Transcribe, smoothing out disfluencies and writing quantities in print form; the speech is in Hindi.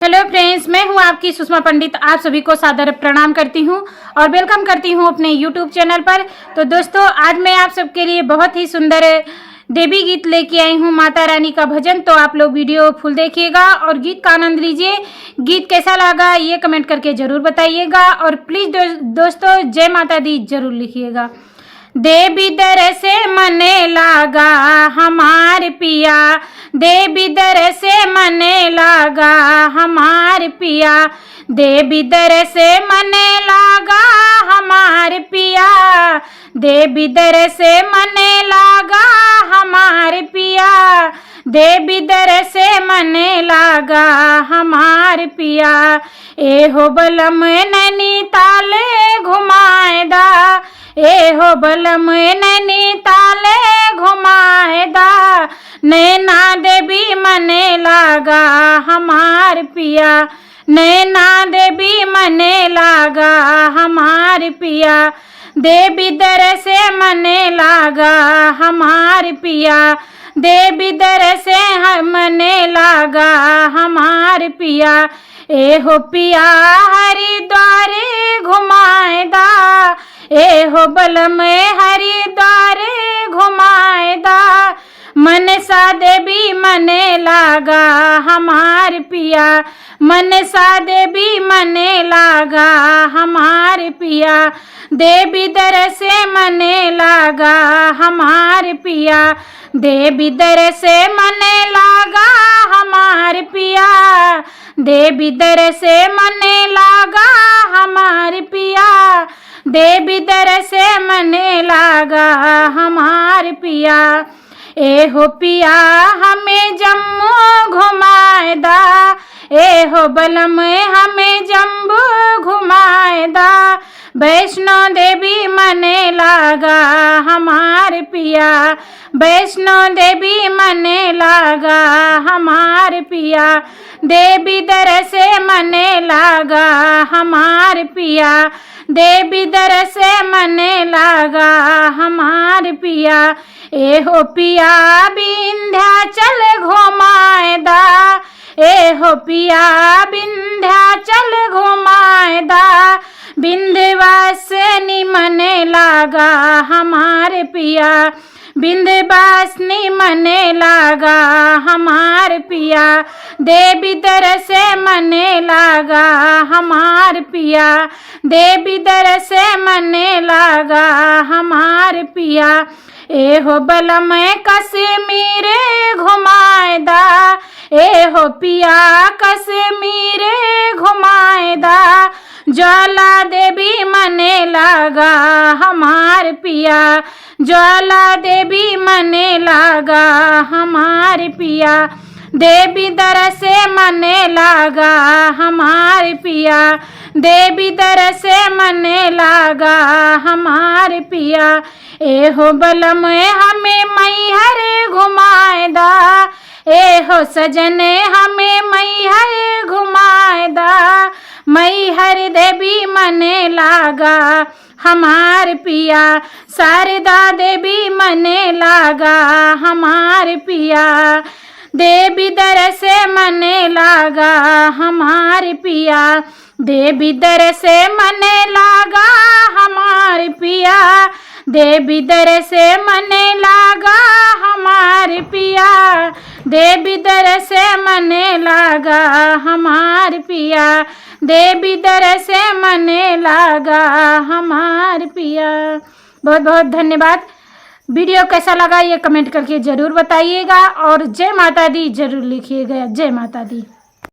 हेलो फ्रेंड्स, मैं हूं आपकी सुषमा पंडित। आप सभी को सादर प्रणाम करती हूं और वेलकम करती हूं अपने यूट्यूब चैनल पर। तो दोस्तों, आज मैं आप सबके लिए बहुत ही सुंदर देवी गीत लेके आई हूं, माता रानी का भजन। तो आप लोग वीडियो फुल देखिएगा और गीत का आनंद लीजिए। गीत कैसा लगा ये कमेंट करके जरूर बताइएगा और प्लीज दोस्तों जय माता दी जरूर लिखिएगा। देवी दर से मने लागा हमार पिया, देवी दर से मने लागा हमार पिया, देवी दर से मने लागा हमार पिया, देवी दर से मने लागा हमार पिया, देवी दर से मने लागा हमार पिया। एहो बलम नैनीताल घुमाएदा, एहो बलम नैनीताल घुमाएदा, नैना देवी मने लागा हमार पिया, नैना देवी मने लागा हमार पिया, देवी दर से मने लागा हमार पिया, देवी दर से मने लागा हमार पिया। एहो पिया हरिद्वार घुमाएदा, एहो बलम हरिद्वार घुमाएदा, मनसा देवी मने लागा हमार पिया, मनसा देवी मने लागा हमार पिया, देवी दर से मने लागा हमार पिया, देवी दर से मने लागा हमार पिया, देवी दर से मने लागा हमार पिया, देवी दर से मने लागा हमार पिया। एहो पिया हमें जम्मू घुमाएदा, एहो बलम हमें जम्मू घुमाएदा, वैष्णो देवी मने लागा हमार पिया, वैष्णो देवी मने लागा हमार पिया, देवी दर से मने लागा हमार पिया, देवी दर से मने लागा हमार पिया। एहो पिया विंध्याचल घुमाएदा, एहो पिया विंध्याचल घुमाएदा, विंध्यवासिनी मने लागा हमार पिया, विंध्यवासिनी मने लागा हमार पिया, देवी दर से मने लागा हमार पिया, देवी दर से मने लागा हमार पिया। एहो बलम कश्मीर घुमाएदा, एहो पिया कश्मीर घुमाएदा, ज्वाला देवी मने लागा हमार पिया, ज्वाला देवी मने लागा हमार पिया, देवी दर से मने लागा हमार पिया, देवी दर से मने लागा हमार पिया। एहो बलम हमें मैहर घुमाएदा, एहो सजने हमें मैहर घुमाएदा, मैहर देवी मने लागा हमार पिया, शारदा देवी मने लागा हमार पिया, देवी दर से मने लागा हमार पिया, देवी दर से मने लागा हमार पिया, देवी दर से मने लागा हमार पिया, देवी दर से मने लागा हमार पिया, देवी दर से मने लागा हमार पिया। बहुत बहुत धन्यवाद। वीडियो कैसा लगा ये कमेंट करके ज़रूर बताइएगा और जय माता दी जरूर लिखिएगा। जय माता दी।